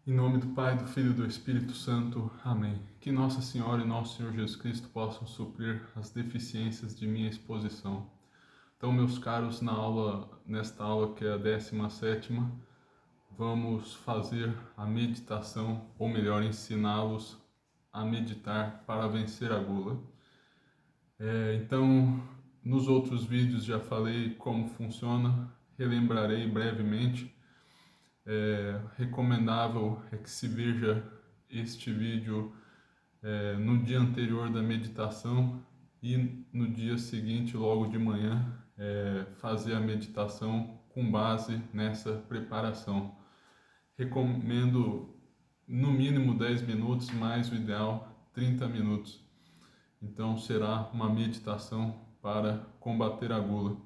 Em nome do Pai, do Filho e do Espírito Santo. Amém. Que Nossa Senhora e Nosso Senhor Jesus Cristo possam suprir as deficiências de minha exposição. Então, meus caros, nesta aula que é a 17ª, vamos fazer a meditação, ou melhor, ensiná-los a meditar para vencer a gula. Então, nos outros vídeos já falei como funciona, relembrarei brevemente. Recomendável é que se veja este vídeo no dia anterior da meditação e no dia seguinte, logo de manhã, fazer a meditação com base nessa preparação. Recomendo no mínimo 10 minutos, mais o ideal 30 minutos. Então será uma meditação para combater a gula,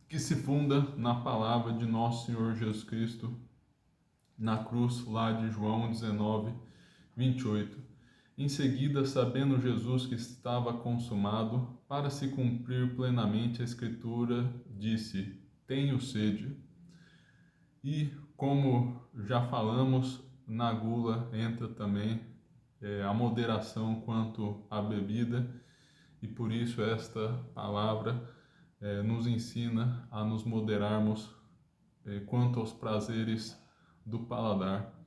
que se funda na palavra de Nosso Senhor Jesus Cristo, na cruz lá de João 19, 28. Em seguida, sabendo Jesus que estava consumado, para se cumprir plenamente a Escritura, disse: Tenho sede. E, como já falamos, na gula entra também a moderação quanto à bebida, e por isso esta palavra nos ensina a nos moderarmos quanto aos prazeres do paladar.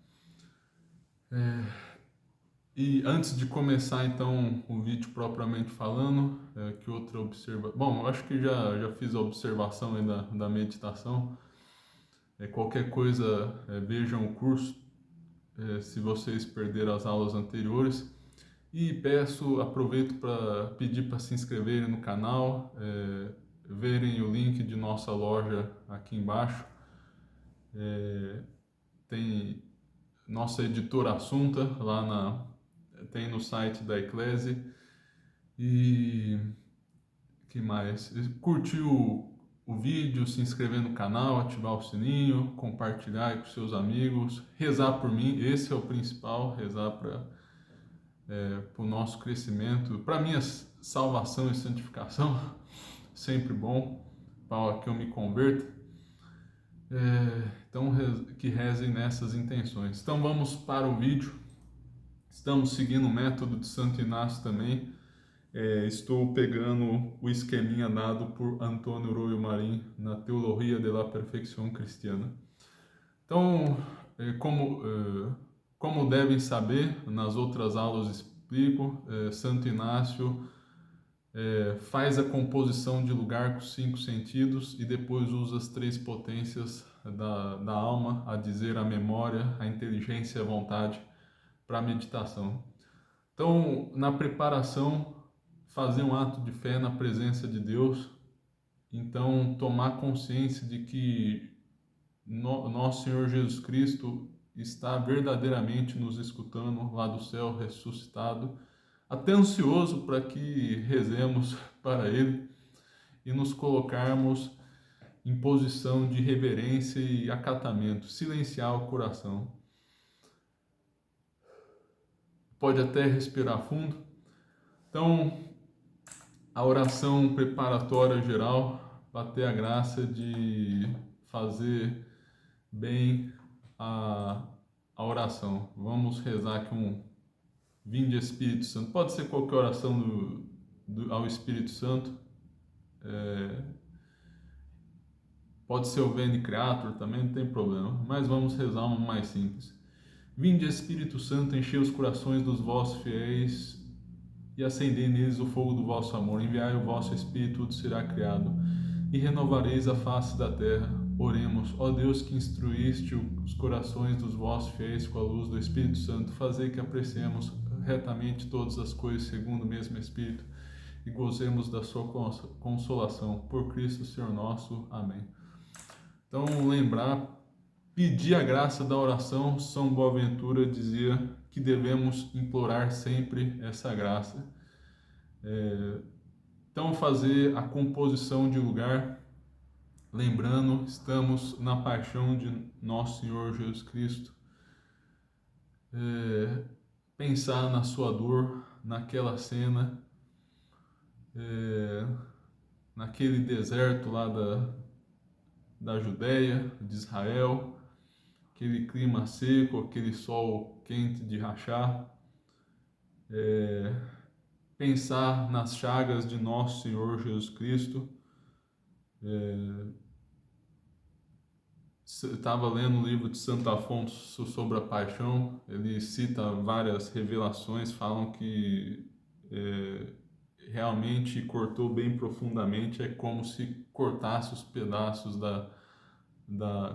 E antes de começar então o vídeo propriamente falando, que outra observação... Bom, eu acho que já fiz a observação aí da meditação. Qualquer coisa, vejam o curso, se vocês perderam as aulas anteriores. E aproveito para pedir para se inscreverem no canal, verem o link de nossa loja aqui embaixo. Tem nossa editora Assunta tem no site da Eclésia. E que mais? Curtiu o vídeo, se inscrever no canal, ativar o sininho, compartilhar com seus amigos, rezar por mim, esse é o principal, rezar para o nosso crescimento, para minha salvação e santificação, sempre bom, para que eu me converta. Então, que rezem nessas intenções. Então, vamos para o vídeo. Estamos seguindo o método de Santo Inácio também. Estou pegando o esqueminha dado por Antônio Royo Marim na Teologia de la Perfección Cristiana. Então, como devem saber, nas outras aulas explico, Santo Inácio faz a composição de lugar com 5 sentidos e depois usa as 3 potências da alma, a dizer, a memória, a inteligência e a vontade, para a meditação. Então, na preparação, fazer um ato de fé na presença de Deus, então tomar consciência de que nosso Senhor Jesus Cristo está verdadeiramente nos escutando lá do céu ressuscitado, até ansioso para que rezemos para Ele e nos colocarmos em posição de reverência e acatamento, silenciar o coração. Pode até respirar fundo. Então, a oração preparatória geral, para ter a graça de fazer bem a oração. Vamos rezar aqui Vinde Espírito Santo. Pode ser qualquer oração ao Espírito Santo. Pode ser o Veni Creator também, não tem problema. Mas vamos rezar uma mais simples. Vinde Espírito Santo, enchei os corações dos vossos fiéis e acendei neles o fogo do vosso amor. Enviai o vosso Espírito, tudo será criado, e renovareis a face da terra. Oremos, ó Deus, que instruíste os corações dos vossos fiéis com a luz do Espírito Santo, fazei que apreciemos retamente todas as coisas segundo o mesmo Espírito e gozemos da sua consolação. Por Cristo Senhor nosso. Amém. Então, pedir a graça da oração. São Boaventura dizia que devemos implorar sempre essa graça. Então, fazer a composição de lugar, lembrando, estamos na paixão de Nosso Senhor Jesus Cristo. Pensar na sua dor, naquela cena, naquele deserto lá da Judéia, de Israel, aquele clima seco, aquele sol quente de rachar, pensar nas chagas de nosso Senhor Jesus Cristo. Estava lendo o livro de Santo Afonso sobre a paixão, ele cita várias revelações, falam que realmente cortou bem profundamente, é como se cortasse os pedaços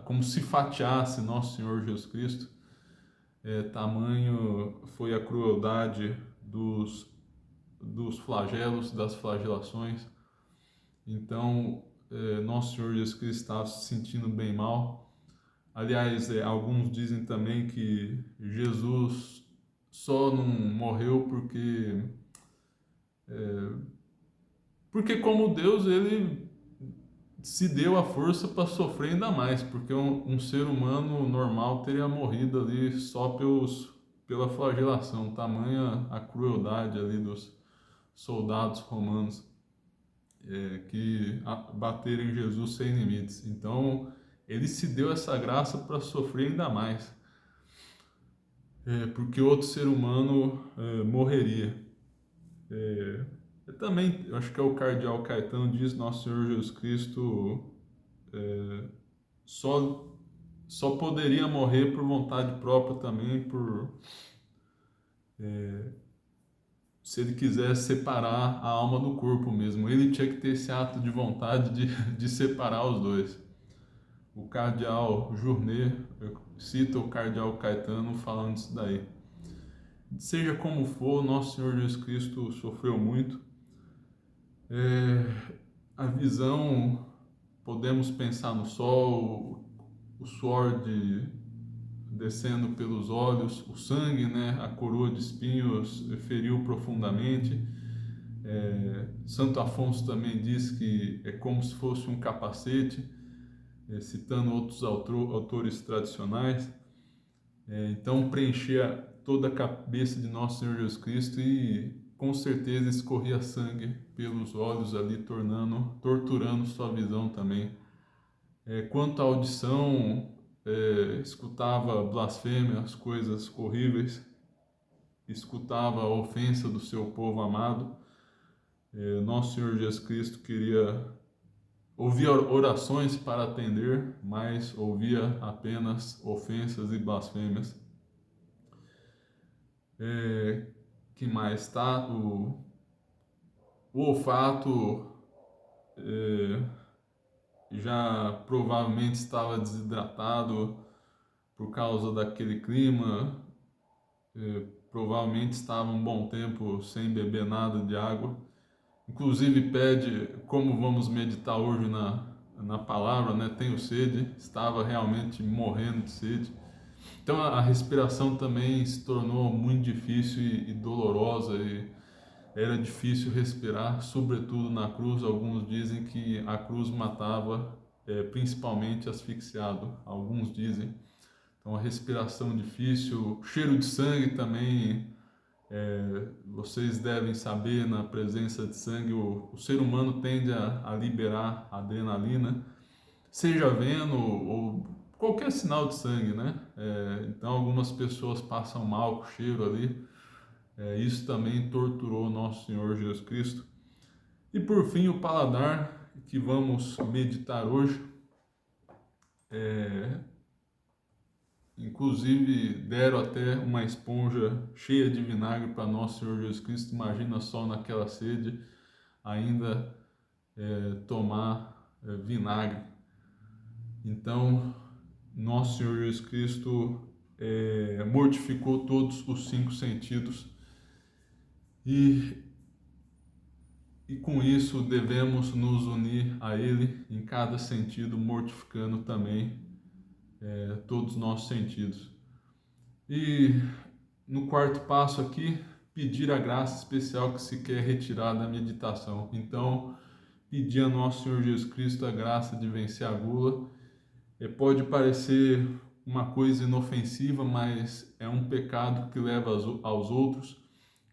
como se fatiasse nosso Senhor Jesus Cristo. Tamanho foi a crueldade dos flagelos, das flagelações. Então, nosso Senhor Jesus Cristo estava se sentindo bem mal. Aliás, alguns dizem também que Jesus só não morreu porque como Deus, ele se deu a força para sofrer ainda mais, porque um ser humano normal teria morrido ali só pela flagelação, tamanha a crueldade ali dos soldados romanos que bateram em Jesus sem limites. Então, ele se deu essa graça para sofrer ainda mais, porque outro ser humano morreria. Eu também, acho que é o cardeal Caetano diz, nosso Senhor Jesus Cristo só só poderia morrer por vontade própria também, se ele quisesse separar a alma do corpo mesmo. Ele tinha que ter esse ato de vontade de separar os dois. O cardeal Journet cita o cardeal Caetano falando isso daí. Seja como for, nosso Senhor Jesus Cristo sofreu muito. A visão, podemos pensar no sol, o suor descendo pelos olhos, o sangue, né, a coroa de espinhos feriu profundamente. Santo Afonso também diz que é como se fosse um capacete, citando outros autores tradicionais. Então preenchia toda a cabeça de nosso Senhor Jesus Cristo e com certeza escorria sangue pelos olhos ali, torturando sua visão também. Quanto à audição, escutava blasfêmias, coisas horríveis, escutava a ofensa do seu povo amado. Nosso Senhor Jesus Cristo queria ouvir orações para atender, mas ouvia apenas ofensas e blasfêmias. Que mais tá? O olfato já provavelmente estava desidratado por causa daquele clima, provavelmente estava um bom tempo sem beber nada de água. Inclusive pede, como vamos meditar hoje na palavra, né? Tenho sede, estava realmente morrendo de sede. Então a respiração também se tornou muito difícil e dolorosa, e era difícil respirar, sobretudo na cruz. Alguns dizem que a cruz matava principalmente asfixiado, alguns dizem. Então a respiração difícil, cheiro de sangue também, vocês devem saber, na presença de sangue o ser humano tende a liberar adrenalina, seja vendo ou qualquer sinal de sangue, né? Então algumas pessoas passam mal com o cheiro ali. Isso também torturou nosso Senhor Jesus Cristo. E por fim o paladar, que vamos meditar hoje. Inclusive deram até uma esponja cheia de vinagre para nosso Senhor Jesus Cristo. Imagina só, naquela sede ainda tomar vinagre. Então nosso Senhor Jesus Cristo mortificou todos os 5 sentidos e com isso devemos nos unir a Ele em cada sentido, mortificando também todos os nossos sentidos. E no quarto passo aqui, pedir a graça especial que se quer retirar da meditação. Então, pedir a nosso Senhor Jesus Cristo a graça de vencer a gula. Pode parecer uma coisa inofensiva, mas é um pecado que leva aos outros.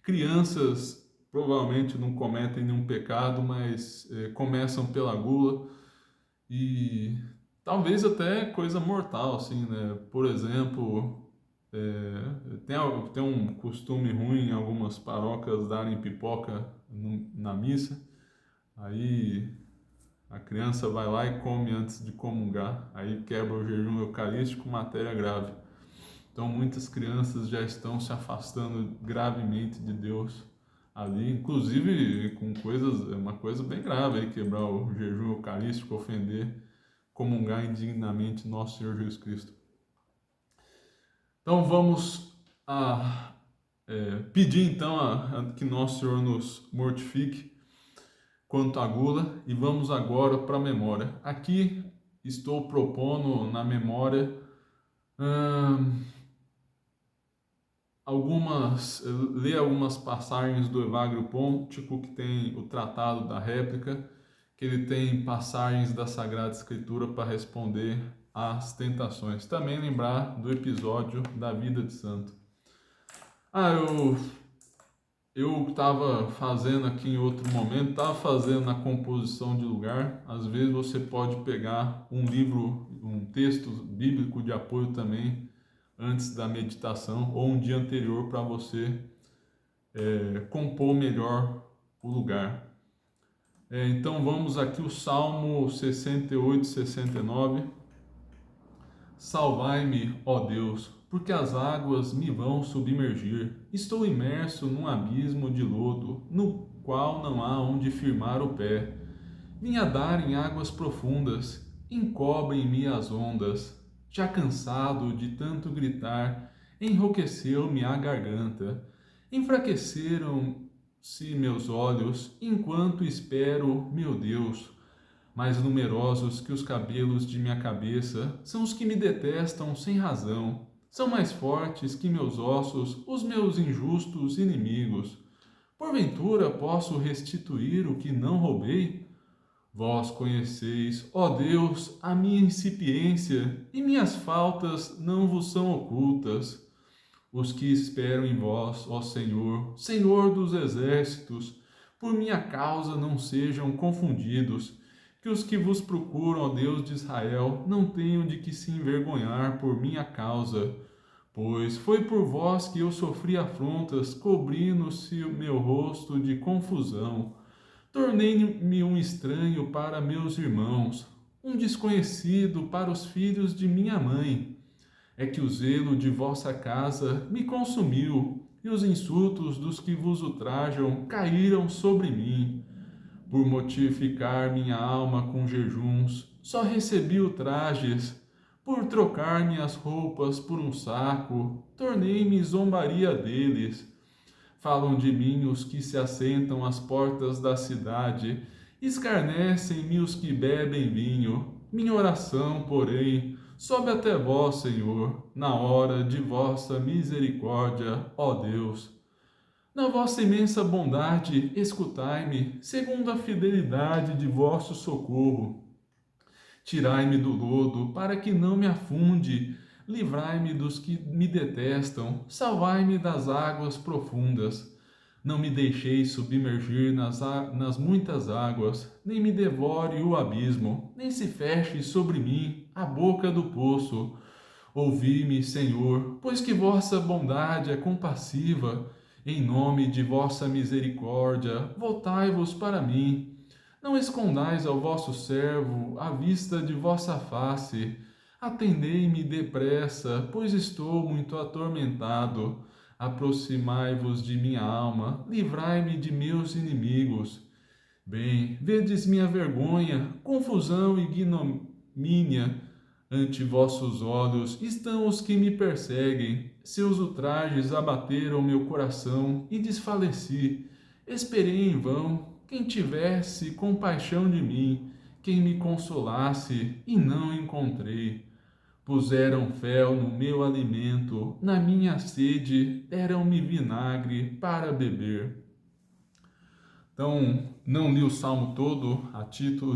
Crianças provavelmente não cometem nenhum pecado, mas começam pela gula e talvez até coisa mortal, assim, né? Por exemplo, tem um costume ruim em algumas paróquias darem pipoca na missa, aí a criança vai lá e come antes de comungar, aí quebra o jejum eucarístico, matéria grave. Então muitas crianças já estão se afastando gravemente de Deus ali, inclusive com uma coisa bem grave aí, quebrar o jejum eucarístico, ofender, comungar indignamente nosso Senhor Jesus Cristo. Então vamos pedir então que nosso Senhor nos mortifique quanto à gula e vamos agora para a memória. Aqui estou propondo na memória ler algumas passagens do Evagrio Pontico, que tem o Tratado da Réplica, que ele tem passagens da Sagrada Escritura para responder às tentações. Também lembrar do episódio da vida de santo. Eu estava fazendo aqui em outro momento, estava fazendo na composição de lugar. Às vezes você pode pegar um livro, um texto bíblico de apoio também, antes da meditação, ou um dia anterior para você compor melhor o lugar. Então vamos aqui o Salmo 68, 69. Salvai-me, ó Deus, porque as águas me vão submergir. Estou imerso num abismo de lodo, no qual não há onde firmar o pé. Vim a dar em águas profundas, encobrem-me as ondas. Já cansado de tanto gritar, enrouqueceu-me a garganta. Enfraqueceram-se meus olhos, enquanto espero, meu Deus. Mais numerosos que os cabelos de minha cabeça são os que me detestam sem razão. São mais fortes que meus ossos os meus injustos inimigos. Porventura posso restituir o que não roubei? Vós conheceis, ó Deus, a minha incipiência, e minhas faltas não vos são ocultas. Os que esperam em vós, ó Senhor, Senhor dos exércitos, por minha causa não sejam confundidos. Que os que vos procuram, ó Deus de Israel, não tenham de que se envergonhar por minha causa. Pois foi por vós que eu sofri afrontas, cobrindo-se o meu rosto de confusão. Tornei-me um estranho para meus irmãos, um desconhecido para os filhos de minha mãe. É que o zelo de vossa casa me consumiu, e os insultos dos que vos ultrajam caíram sobre mim. Por mortificar minha alma com jejuns, só recebi ultrajes. Por trocar minhas roupas por um saco, tornei-me zombaria deles. Falam de mim os que se assentam às portas da cidade, escarnecem-me os que bebem vinho. Minha oração, porém, sobe até vós, Senhor, na hora de vossa misericórdia, ó Deus. Na vossa imensa bondade, escutai-me, segundo a fidelidade de vosso socorro. Tirai-me do lodo, para que não me afunde. Livrai-me dos que me detestam. Salvai-me das águas profundas. Não me deixeis submergir nas muitas águas, nem me devore o abismo, nem se feche sobre mim a boca do poço. Ouvi-me, Senhor, pois que vossa bondade é compassiva. Em nome de vossa misericórdia, voltai-vos para mim. Não escondais ao vosso servo a vista de vossa face. Atendei-me depressa, pois estou muito atormentado. Aproximai-vos de minha alma, livrai-me de meus inimigos. Bem, vedes minha vergonha, confusão e ignomínia. Ante vossos olhos estão os que me perseguem. Seus ultrajes abateram meu coração e desfaleci. Esperei em vão. Quem tivesse compaixão de mim, quem me consolasse, e não encontrei. Puseram fel no meu alimento, na minha sede deram-me vinagre para beber. Então, não li o salmo todo a título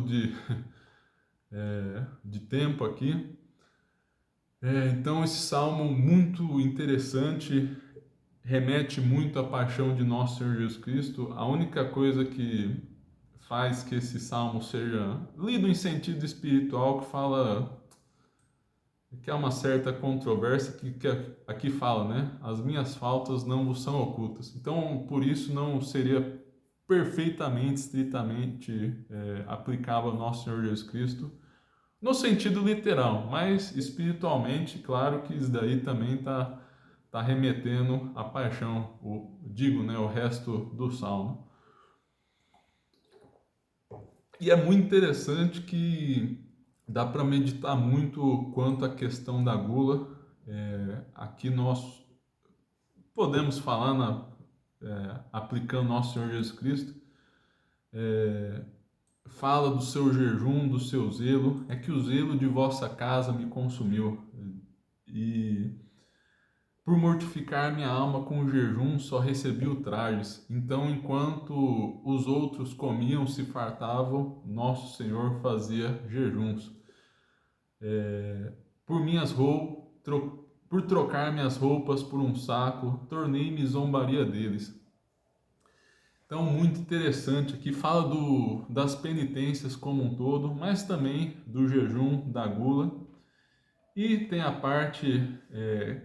de tempo aqui. Então, esse salmo muito interessante, remete muito à paixão de nosso Senhor Jesus Cristo. A única coisa que faz que esse salmo seja lido em sentido espiritual, que fala que há uma certa controvérsia que aqui fala, né? As minhas faltas não vos são ocultas. Então, por isso não seria perfeitamente, estritamente aplicável ao nosso Senhor Jesus Cristo, no sentido literal, mas espiritualmente, claro que isso daí também tá remetendo à paixão, né, o resto do salmo. E é muito interessante que dá para meditar muito quanto à questão da gula. Aqui nós podemos falar aplicando nosso Senhor Jesus Cristo. Fala do seu jejum, do seu zelo. É que o zelo de vossa casa me consumiu. E por mortificar minha alma com o jejum, só recebi ultrajes. Então, enquanto os outros comiam, se fartavam, nosso Senhor fazia jejuns. Por minhas por trocar minhas roupas por um saco, tornei-me zombaria deles. Então, muito interessante aqui, fala das penitências como um todo, mas também do jejum, da gula. E tem a parte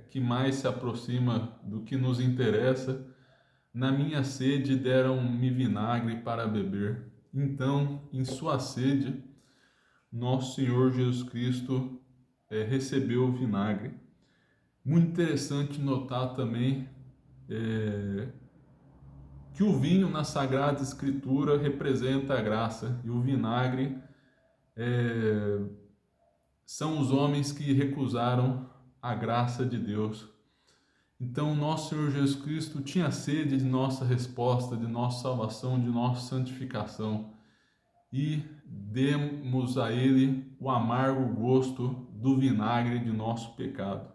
que mais se aproxima do que nos interessa. Na minha sede deram-me vinagre para beber. Então, em sua sede, nosso Senhor Jesus Cristo recebeu o vinagre. Muito interessante notar também que o vinho na Sagrada Escritura representa a graça e o vinagre são os homens que recusaram a graça de Deus. Então, nosso Senhor Jesus Cristo tinha sede de nossa resposta, de nossa salvação, de nossa santificação. E demos a Ele o amargo gosto do vinagre de nosso pecado.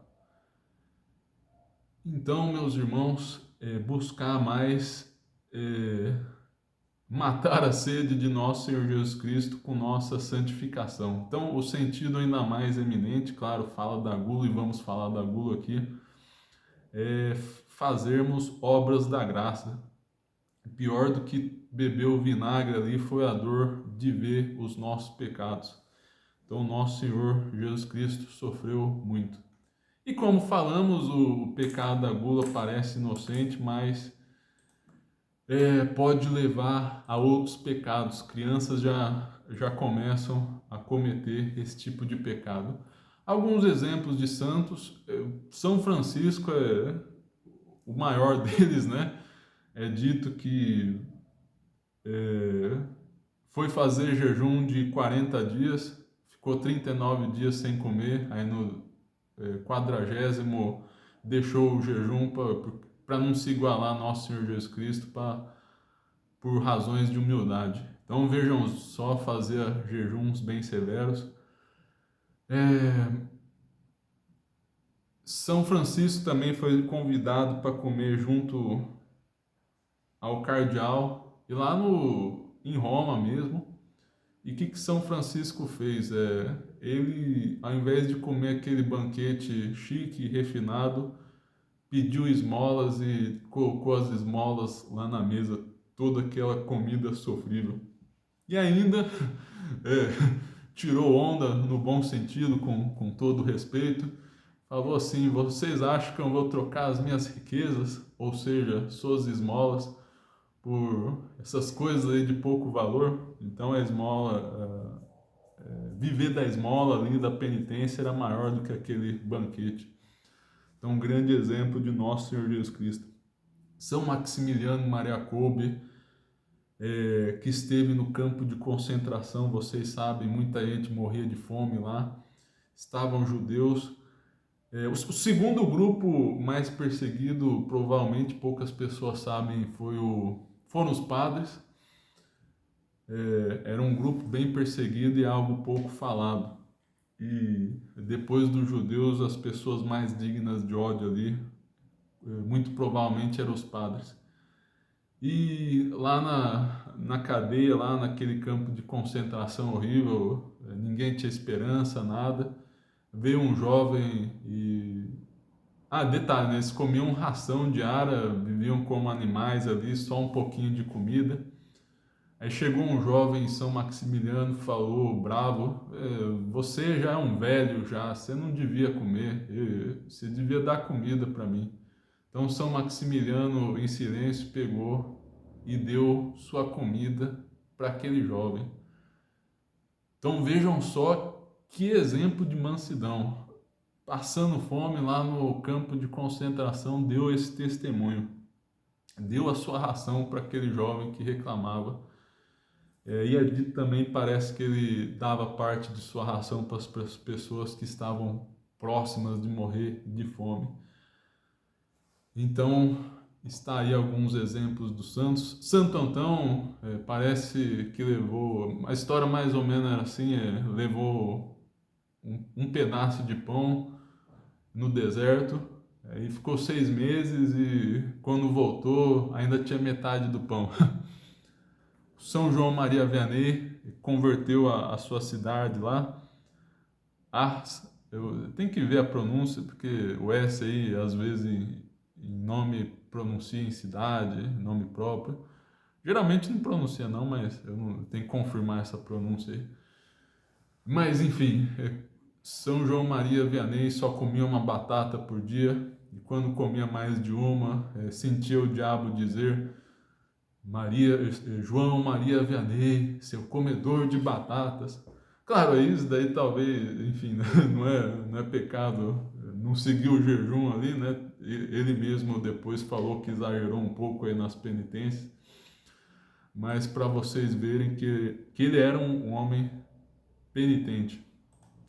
Então, meus irmãos, buscar mais matar a sede de nosso Senhor Jesus Cristo com nossa santificação. Então, o sentido ainda mais eminente, claro, fala da gula e vamos falar da gula aqui, é fazermos obras da graça. Pior do que beber o vinagre ali foi a dor de ver os nossos pecados. Então, nosso Senhor Jesus Cristo sofreu muito. E como falamos, o pecado da gula parece inocente, mas pode levar a outros pecados. Crianças já começam a cometer esse tipo de pecado. Alguns exemplos de santos, São Francisco é o maior deles, né? É dito que foi fazer jejum de 40 dias, ficou 39 dias sem comer, aí no 40º deixou o jejum para não se igualar a nosso Senhor Jesus Cristo por razões de humildade. Então vejam só, fazer jejuns bem severos. São Francisco também foi convidado para comer junto ao cardeal, e lá em Roma mesmo. E o que São Francisco fez? Ele, ao invés de comer aquele banquete chique e refinado, pediu esmolas e colocou as esmolas lá na mesa, toda aquela comida sofrível. E ainda tirou onda no bom sentido, com todo respeito. Falou assim: vocês acham que eu vou trocar as minhas riquezas, ou seja, suas esmolas, por essas coisas aí de pouco valor? Então a esmola, viver da esmola ali, da penitência, era maior do que aquele banquete. Então, um grande exemplo de nosso Senhor Jesus Cristo. São Maximiliano Maria Kolbe, que esteve no campo de concentração, vocês sabem, muita gente morria de fome lá, estavam judeus. O segundo grupo mais perseguido, provavelmente poucas pessoas sabem, foram os padres. Era um grupo bem perseguido e algo pouco falado. E depois dos judeus, as pessoas mais dignas de ódio ali, muito provavelmente eram os padres. E lá na cadeia, lá naquele campo de concentração horrível, ninguém tinha esperança, nada. Veio um jovem e... detalhe, né? Eles comiam ração diária, viviam como animais ali, só um pouquinho de comida. Aí chegou um jovem em São Maximiliano, falou, bravo, você já é um velho já, você não devia comer, você devia dar comida para mim. Então São Maximiliano, em silêncio, pegou e deu sua comida para aquele jovem. Então vejam só que exemplo de mansidão. Passando fome lá no campo de concentração, deu esse testemunho. Deu a sua ração para aquele jovem que reclamava. E ali também parece que ele dava parte de sua ração para as pessoas que estavam próximas de morrer de fome. Então, está aí alguns exemplos dos santos. Santo Antão parece que levou, a história mais ou menos era assim, levou um pedaço de pão no deserto, e ficou 6 meses e quando voltou ainda tinha metade do pão. São João Maria Vianney converteu a sua cidade lá. Eu tenho que ver a pronúncia, porque o S aí, às vezes, em nome pronuncia em cidade, nome próprio. Geralmente não pronuncia não, mas eu tenho que confirmar essa pronúncia aí. Mas, enfim, São João Maria Vianney só comia uma batata por dia, e quando comia mais de uma, sentia o diabo dizer: João Maria Vianney, seu comedor de batatas. Claro, isso daí talvez, enfim, não é pecado, não seguiu o jejum ali, né? Ele mesmo depois falou que exagerou um pouco aí nas penitências, mas para vocês verem que ele era um homem penitente.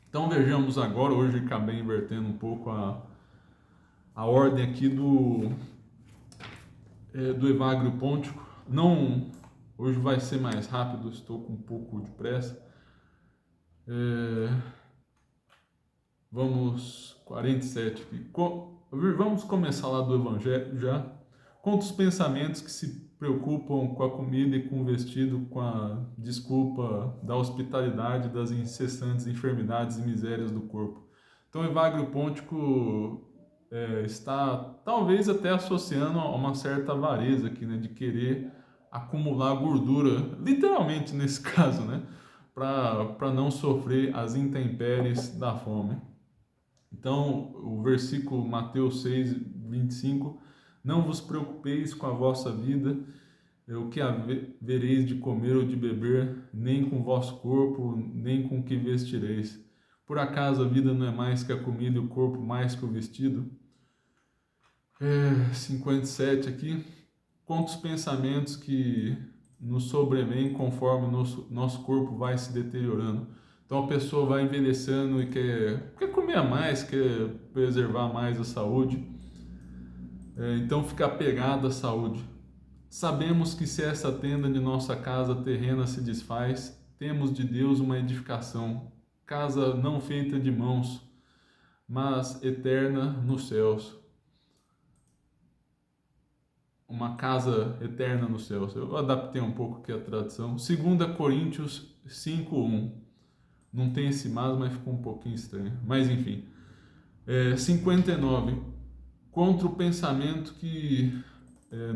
Então vejamos agora, hoje acabei invertendo um pouco a ordem aqui do Evagrio Pontico. Não, hoje vai ser mais rápido, estou com um pouco de pressa. Vamos, 47 aqui. Vamos começar lá do Evangelho já. Conta os pensamentos que se preocupam com a comida e com o vestido, com a desculpa da hospitalidade, das incessantes enfermidades e misérias do corpo. Então, Evagrio Pontico está talvez até associando a uma certa avareza aqui, né, de querer acumular gordura, literalmente nesse caso, né, para não sofrer as intempéries da fome. Então, o versículo Mateus 6, 25, não vos preocupeis com a vossa vida, o que havereis de comer ou de beber, nem com o vosso corpo, nem com o que vestireis. Por acaso a vida não é mais que a comida e o corpo mais que o vestido? 57 aqui. Quantos pensamentos que nos sobrevêm conforme o nosso corpo vai se deteriorando. Então a pessoa vai envelhecendo e quer comer mais, quer preservar mais a saúde. Então fica apegado à saúde. Sabemos que se essa tenda de nossa casa terrena se desfaz, temos de Deus uma edificação, casa não feita de mãos, mas eterna nos céus. Uma casa eterna nos céus. Eu adaptei um pouco aqui a tradução. 2 Coríntios 5:1. Não tem esse mas ficou um pouquinho estranho. Mas enfim. 59. Contra o pensamento que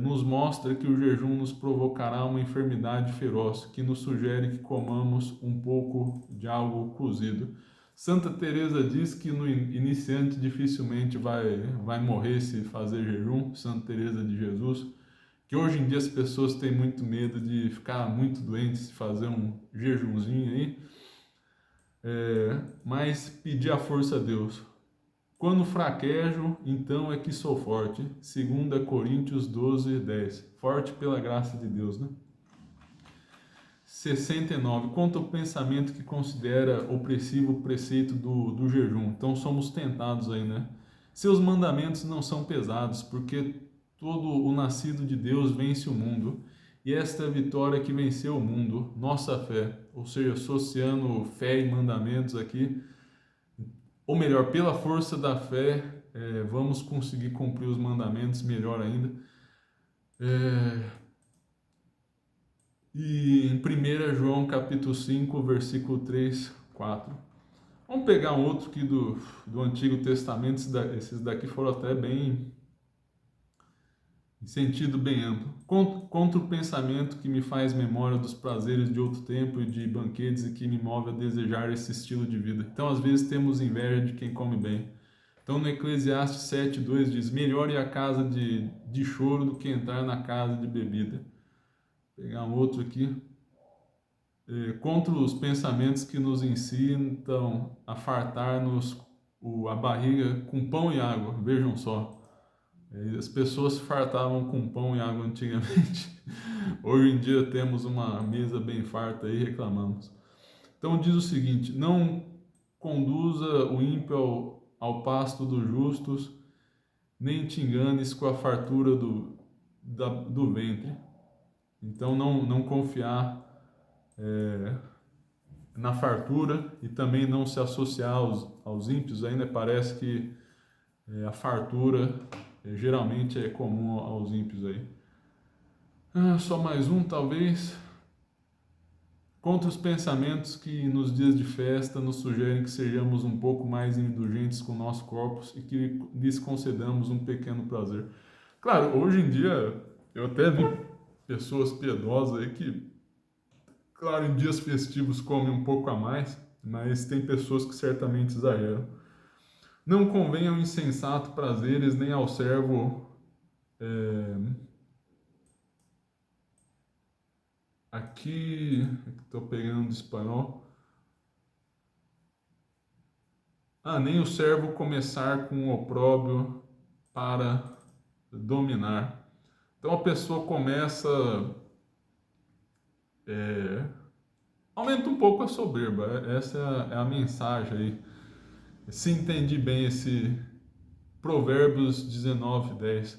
nos mostra que o jejum nos provocará uma enfermidade feroz, que nos sugere que comamos um pouco de algo cozido. Santa Teresa diz que no iniciante dificilmente vai morrer se fazer jejum. Santa Teresa de Jesus, que hoje em dia as pessoas têm muito medo de ficar muito doentes se fazer um jejumzinho aí, mas pedir a força a Deus. Quando fraquejo, então é que sou forte. 2 Coríntios 12:10. Forte pela graça de Deus, né? 69. Quanto ao pensamento que considera opressivo o preceito do jejum. Então somos tentados aí, né? Seus mandamentos não são pesados, porque todo o nascido de Deus vence o mundo. E esta é a vitória que venceu o mundo, nossa fé. Ou seja, associando fé e mandamentos aqui. Ou melhor, pela força da fé, vamos conseguir cumprir os mandamentos melhor ainda. E em 1 João capítulo 5, versículo 3, 4. Vamos pegar um outro aqui do Antigo Testamento. Esses daqui foram até bem em sentido bem amplo, contra o pensamento que me faz memória dos prazeres de outro tempo e de banquetes e que me move a desejar esse estilo de vida. Então, às vezes, temos inveja de quem come bem. Então, no Eclesiastes 7:2 diz: melhor é a casa de choro do que entrar na casa de bebida. Vou pegar um outro aqui. Contra os pensamentos que nos incitam a fartar-nos a barriga com pão e água. Vejam só. As pessoas se fartavam com pão e água antigamente. Hoje em dia temos uma mesa bem farta e reclamamos. Então diz o seguinte: não conduza o ímpio ao pasto dos justos, nem te enganes com a fartura do ventre. Então não confiar na fartura e também não se associar aos ímpios. Ainda parece que a fartura geralmente é comum aos ímpios aí. Só mais um, talvez. Contra os pensamentos que nos dias de festa nos sugerem que sejamos um pouco mais indulgentes com nossos corpos e que lhes concedamos um pequeno prazer. Claro, hoje em dia eu até vi pessoas piedosas aí que, claro, em dias festivos comem um pouco a mais, mas tem pessoas que certamente exageram. Não convém ao insensato prazeres, nem ao servo. Aqui, estou pegando do espanhol. Nem o servo começar com o opróbrio para dominar. Então a pessoa começa, aumenta um pouco a soberba. Essa é a mensagem aí. Se entendi bem esse Provérbios 19:10.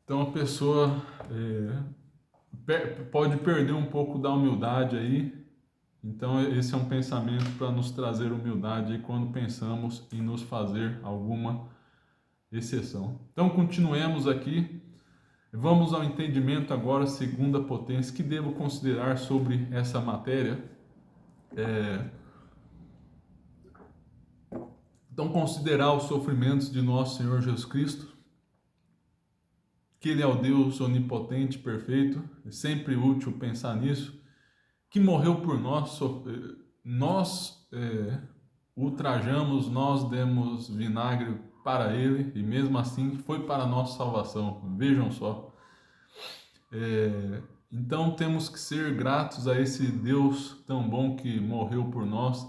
Então a pessoa pode perder um pouco da humildade aí. Então esse é um pensamento para nos trazer humildade aí quando pensamos em nos fazer alguma exceção. Então continuemos aqui. Vamos ao entendimento agora, segunda potência, que devo considerar sobre essa matéria. Então, considerar os sofrimentos de nosso Senhor Jesus Cristo, que Ele é o Deus onipotente, perfeito, é sempre útil pensar nisso, que morreu por nós, nós ultrajamos, nós demos vinagre para Ele, e mesmo assim foi para a nossa salvação. Vejam só. Então temos que ser gratos a esse Deus tão bom que morreu por nós,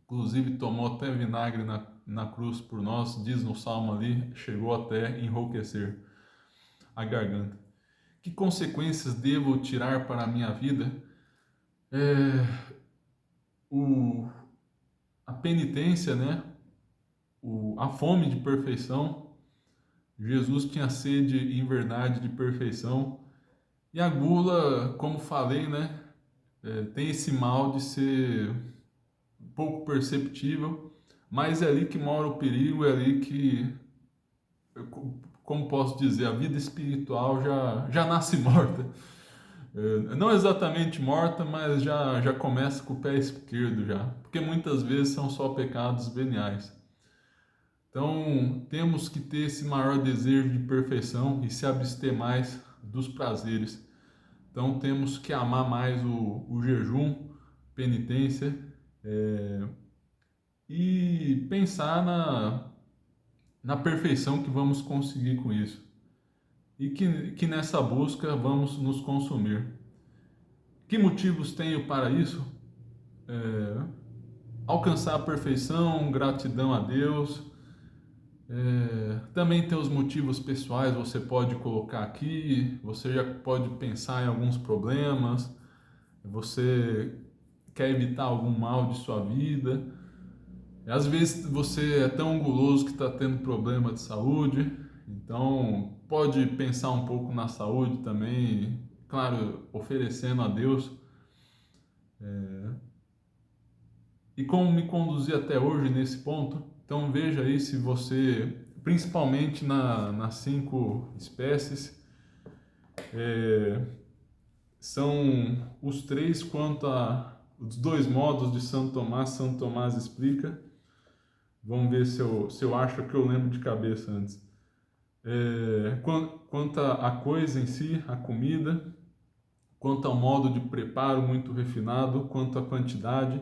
inclusive tomou até vinagre na cruz por nós, diz no Salmo ali, chegou até enrouquecer a garganta. Que consequências devo tirar para a minha vida? A penitência, né? A fome de perfeição. Jesus tinha sede em verdade de perfeição. E a gula, como falei, né? Tem esse mal de ser pouco perceptível, mas é ali que mora o perigo, é ali que, como posso dizer, a vida espiritual já nasce morta. Não exatamente morta, mas já começa com o pé esquerdo já, porque muitas vezes são só pecados veniais. Então, temos que ter esse maior desejo de perfeição e se abster mais dos prazeres. Então, temos que amar mais o jejum, penitência, e pensar na perfeição que vamos conseguir com isso. E que nessa busca vamos nos consumir. Que motivos tenho para isso? Alcançar a perfeição, gratidão a Deus. Também tem os motivos pessoais, você pode colocar aqui, você já pode pensar em alguns problemas, você quer evitar algum mal de sua vida. Às vezes você é tão guloso que está tendo problema de saúde, então pode pensar um pouco na saúde também, claro, oferecendo a Deus. E como me conduzir até hoje nesse ponto? Então veja aí se você, principalmente nas 5 espécies, são os 3 quanto os 2 modos de Santo Tomás explica. Vamos ver se eu acho que eu lembro de cabeça antes. quanto à coisa em si, a comida, quanto ao modo de preparo muito refinado, quanto à quantidade.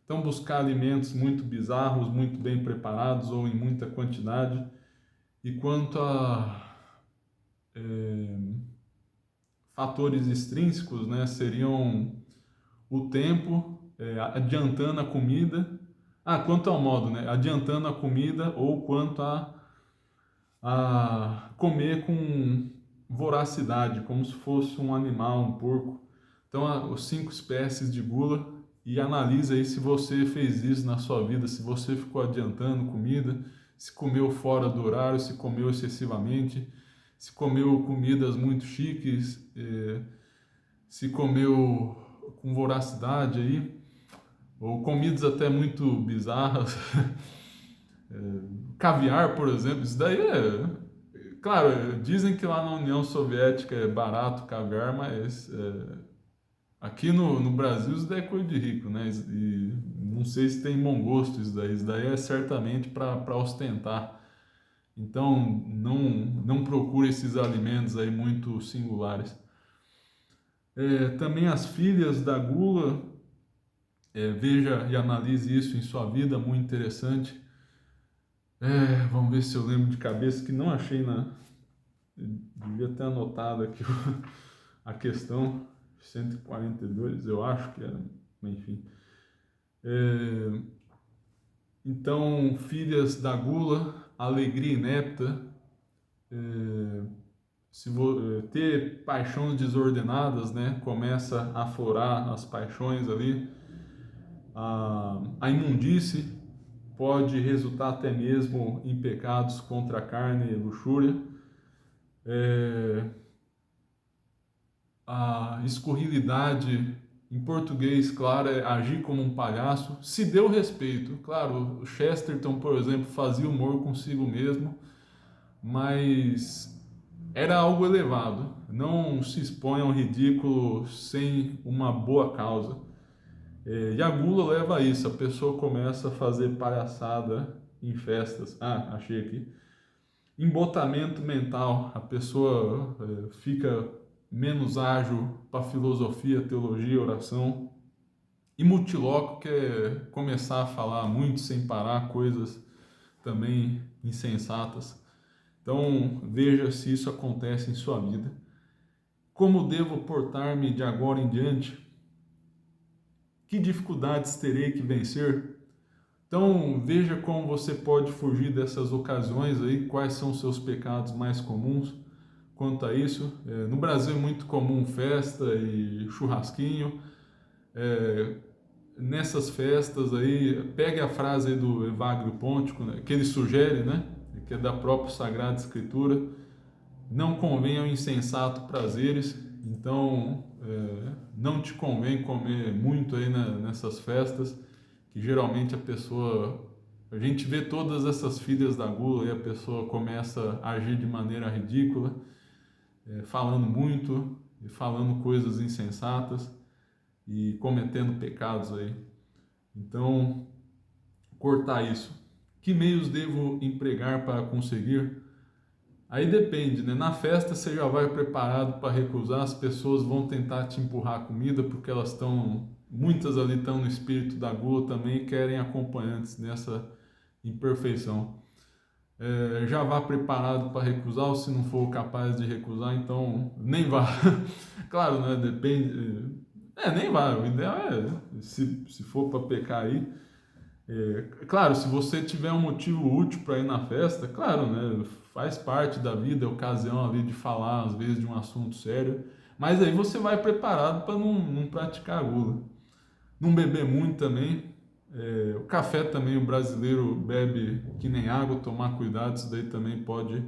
Então, buscar alimentos muito bizarros, muito bem preparados ou em muita quantidade. E quanto a fatores extrínsecos, né, seriam o tempo, adiantando a comida. Quanto ao modo, né, adiantando a comida ou quanto a comer com voracidade, como se fosse um animal, um porco. Então, os 5 espécies de gula, e analisa aí se você fez isso na sua vida, se você ficou adiantando comida, se comeu fora do horário, se comeu excessivamente, se comeu comidas muito chiques, se comeu com voracidade aí, ou comidas até muito bizarras. Caviar, por exemplo, isso daí Claro, dizem que lá na União Soviética é barato caviar, mas aqui no Brasil isso daí é coisa de rico, né? E não sei se tem bom gosto isso daí. Isso daí é certamente para ostentar. Então, não procure esses alimentos aí muito singulares. Também as filhas da gula, veja e analise isso em sua vida, muito interessante. Vamos ver se eu lembro de cabeça, que não achei eu devia ter anotado aqui a questão 142, eu acho que era, enfim. Então, filhas da gula, alegria inepta, ter paixões desordenadas, né? Começa a aflorar as paixões ali. A imundície pode resultar até mesmo em pecados contra a carne e luxúria. A escorrilidade, em português, claro, é agir como um palhaço. Se deu respeito. Claro, o Chesterton, por exemplo, fazia humor consigo mesmo, mas era algo elevado. Não se expõe ao ridículo sem uma boa causa. E a gula leva a isso. A pessoa começa a fazer palhaçada em festas. Achei aqui. Embotamento mental. A pessoa fica menos ágil para filosofia, teologia, oração. E multiloco, que é começar a falar muito sem parar, coisas também insensatas. Então, veja se isso acontece em sua vida. Como devo portar-me de agora em diante? Que dificuldades terei que vencer? Então, veja como você pode fugir dessas ocasiões aí, quais são os seus pecados mais comuns quanto a isso. No Brasil é muito comum festa e churrasquinho. Nessas festas aí, pegue a frase aí do Evagrio Pontico, né, que ele sugere, né, que é da própria Sagrada Escritura: não convém ao insensato prazeres. Então, não te convém comer muito aí nessas festas, que geralmente a gente vê todas essas filhas da gula e a pessoa começa a agir de maneira ridícula, falando muito, falando coisas insensatas e cometendo pecados aí. Então, cortar isso. Que meios devo empregar para conseguir? Aí depende, né? Na festa você já vai preparado para recusar, as pessoas vão tentar te empurrar a comida porque muitas ali estão no espírito da gula também e querem acompanhantes nessa imperfeição. Já vá preparado para recusar, ou se não for capaz de recusar, então nem vá. Claro, né? Depende. Nem vá. O ideal se for para pecar aí. Claro, se você tiver um motivo útil para ir na festa, claro, né? Faz parte da vida, é ocasião ali de falar, às vezes, de um assunto sério. Mas aí você vai preparado para não praticar a gula. Não beber muito também. O café também, o brasileiro bebe que nem água, tomar cuidado, isso daí também pode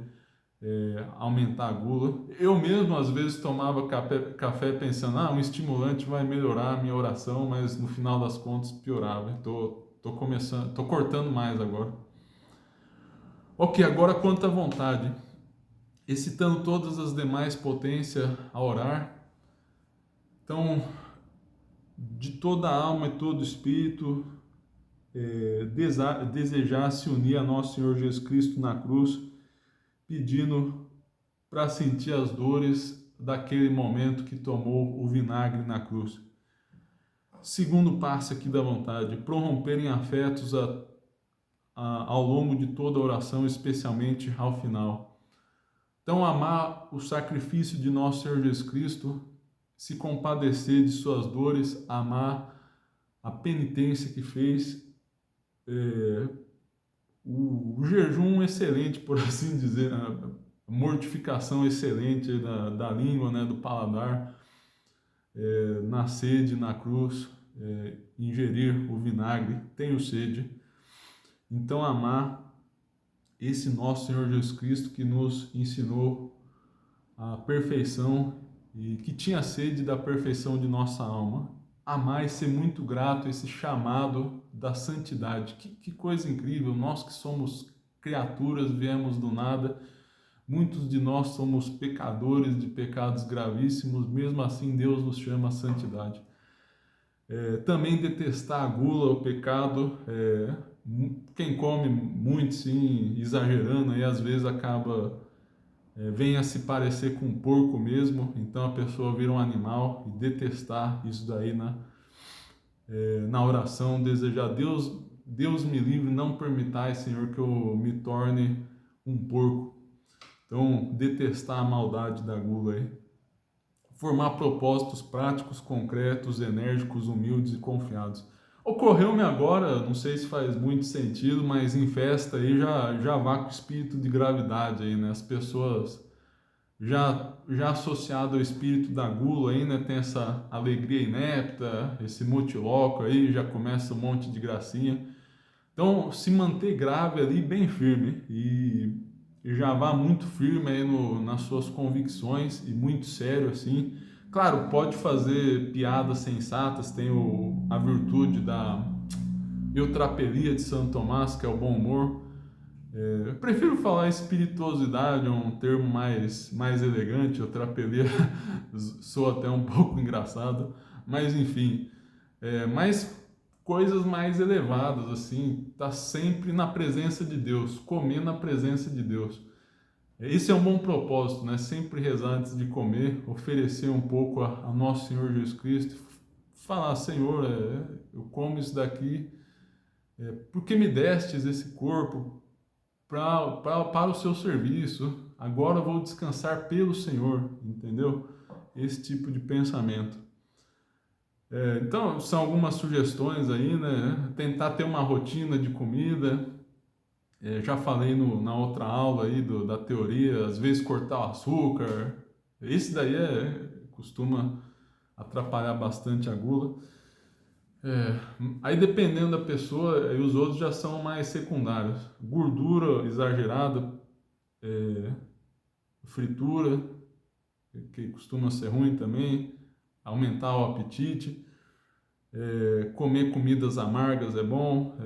aumentar a gula. Eu mesmo, às vezes, tomava café pensando, um estimulante vai melhorar a minha oração, mas no final das contas piorava. Tô cortando mais agora. Ok, agora quanto à vontade. Excitando todas as demais potências a orar. Então, de toda a alma e todo espírito, desejar se unir a nosso Senhor Jesus Cristo na cruz, pedindo para sentir as dores daquele momento que tomou o vinagre na cruz. Segundo passo aqui da vontade, prorromper em afetos ao longo de toda a oração, especialmente ao final. Então, amar o sacrifício de nosso Senhor Jesus Cristo, se compadecer de suas dores, amar a penitência que fez, o jejum excelente, por assim dizer, a mortificação excelente da língua, né, do paladar, na sede, na cruz, ingerir o vinagre, tenho sede. Então, amar esse nosso Senhor Jesus Cristo que nos ensinou a perfeição e que tinha sede da perfeição de nossa alma. Amar e ser muito grato a esse chamado da santidade. Que coisa incrível, nós que somos criaturas, viemos do nada, muitos de nós somos pecadores de pecados gravíssimos, mesmo assim Deus nos chama à santidade. Também detestar a gula, o pecado, quem come muito, sim, exagerando, aí às vezes acaba, vem a se parecer com um porco mesmo, então a pessoa vira um animal, e detestar isso daí na oração, desejar, Deus me livre, não permitai, Senhor, que eu me torne um porco. Então, detestar a maldade da gula aí. Formar propósitos práticos, concretos, enérgicos, humildes e confiados. Ocorreu-me agora, não sei se faz muito sentido, mas em festa aí já vá com espírito de gravidade aí, né? As pessoas já associado ao espírito da gula aí, né? Tem essa alegria inepta, esse motiloco aí, já começa um monte de gracinha. Então, se manter grave ali, bem firme, e já vá muito firme aí nas suas convicções e muito sério assim. Claro, pode fazer piadas sensatas, tem a virtude da eutrapelia de Santo Tomás, que é o bom humor. Eu prefiro falar espirituosidade, é um termo mais elegante, eutrapelia soa até um pouco engraçado, mas enfim, mas coisas mais elevadas, assim, tá sempre na presença de Deus, comer na presença de Deus. Esse é um bom propósito, né? Sempre rezar antes de comer, oferecer um pouco a nosso Senhor Jesus Cristo, falar, Senhor, eu como isso daqui, porque me destes esse corpo para o seu serviço, agora eu vou descansar pelo Senhor, entendeu? Esse tipo de pensamento. Então, são algumas sugestões aí, né? Tentar ter uma rotina de comida. Já falei na outra aula aí da teoria, às vezes cortar o açúcar. Esse daí costuma atrapalhar bastante a gula. Aí dependendo da pessoa, aí os outros já são mais secundários. Gordura exagerada, fritura, que costuma ser ruim também, aumentar o apetite. Comer comidas amargas é bom,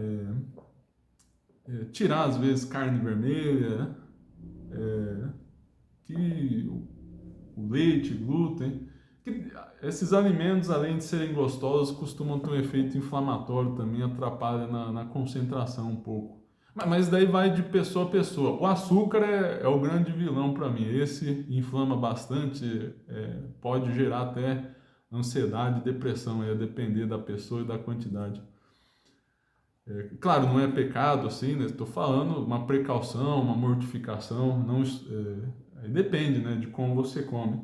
tirar às vezes carne vermelha, que o leite, glúten, que esses alimentos, além de serem gostosos, costumam ter um efeito inflamatório também, atrapalha na concentração um pouco. Mas daí vai de pessoa a pessoa. O açúcar é o grande vilão para mim. Esse inflama bastante, pode gerar até ansiedade, depressão, a depender da pessoa e da quantidade. Claro, não é pecado assim, né? Estou falando uma precaução, uma mortificação, não, aí depende, né, de como você come.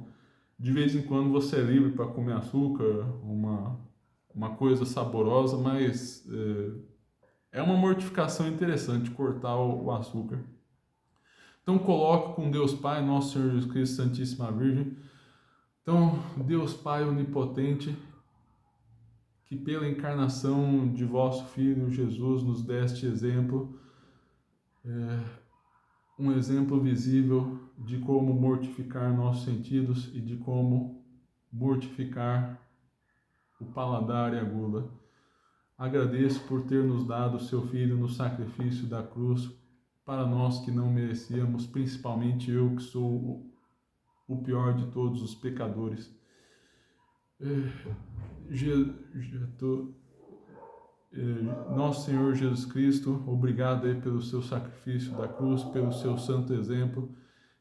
De vez em quando você é livre para comer açúcar, uma coisa saborosa, mas é uma mortificação interessante cortar o açúcar. Então coloque com Deus Pai, nosso Senhor Jesus Cristo, Santíssima Virgem. Então, Deus Pai onipotente, que pela encarnação de vosso Filho Jesus nos deste exemplo, um exemplo visível de como mortificar nossos sentidos e de como mortificar o paladar e a gula. Agradeço por ter nos dado o seu Filho no sacrifício da cruz para nós que não merecíamos, principalmente eu que sou o pior de todos os pecadores. Nosso Senhor Jesus Cristo, obrigado aí pelo seu sacrifício da cruz, pelo seu santo exemplo,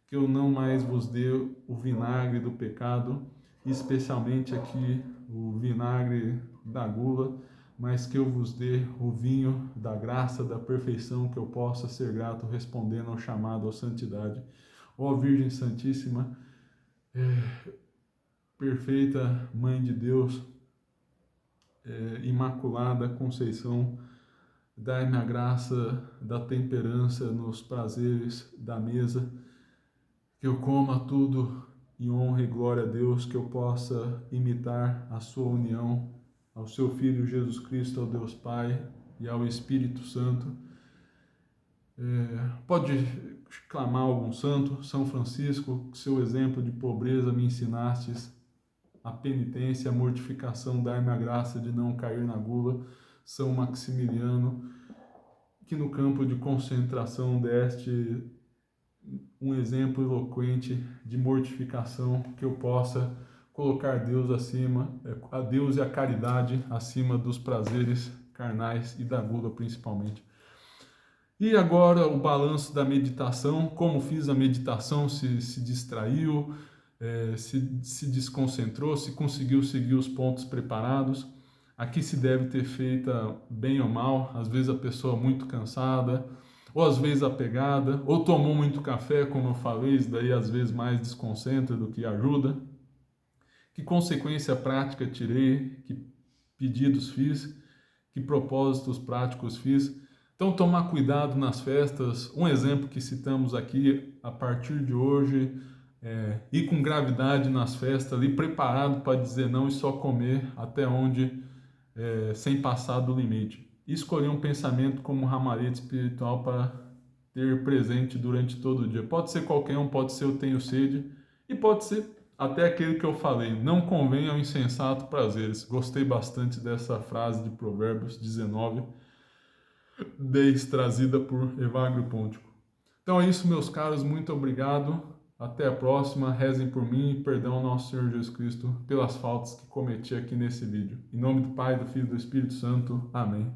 que eu não mais vos dê o vinagre do pecado, especialmente aqui o vinagre da gula, mas que eu vos dê o vinho da graça, da perfeição, que eu possa ser grato respondendo ao chamado à santidade. Ó Virgem Santíssima, perfeita Mãe de Deus, Imaculada Conceição, dai-me a graça da temperança nos prazeres da mesa, que eu coma tudo em honra e glória a Deus, que eu possa imitar a sua união ao seu Filho Jesus Cristo, ao Deus Pai e ao Espírito Santo. Pode clamar algum santo, São Francisco, que seu exemplo de pobreza me ensinastes a penitência, a mortificação, dar-me a graça de não cair na gula. São Maximiliano, que no campo de concentração deste um exemplo eloquente de mortificação, que eu possa colocar Deus acima, a Deus e a caridade acima dos prazeres carnais e da gula principalmente. E agora o balanço da meditação, como fiz a meditação, se distraiu, se desconcentrou, se conseguiu seguir os pontos preparados. Aqui se deve ter feita bem ou mal, às vezes a pessoa muito cansada, ou às vezes apegada, ou tomou muito café, como eu falei, isso daí às vezes mais desconcentra do que ajuda. Que consequência prática tirei, que pedidos fiz, que propósitos práticos fiz. Então, tomar cuidado nas festas. Um exemplo que citamos aqui, a partir de hoje, ir com gravidade nas festas, ali preparado para dizer não e só comer até onde, sem passar do limite. E escolher um pensamento como ramalhete espiritual para ter presente durante todo o dia. Pode ser qualquer um, pode ser eu tenho sede, e pode ser até aquele que eu falei, não convém ao insensato prazeres. Gostei bastante dessa frase de Provérbios 19, 10, trazida por Evagrio Pontico. Então é isso, meus caros, muito obrigado. Até a próxima, rezem por mim e perdão ao nosso Senhor Jesus Cristo pelas faltas que cometi aqui nesse vídeo. Em nome do Pai, do Filho e do Espírito Santo. Amém.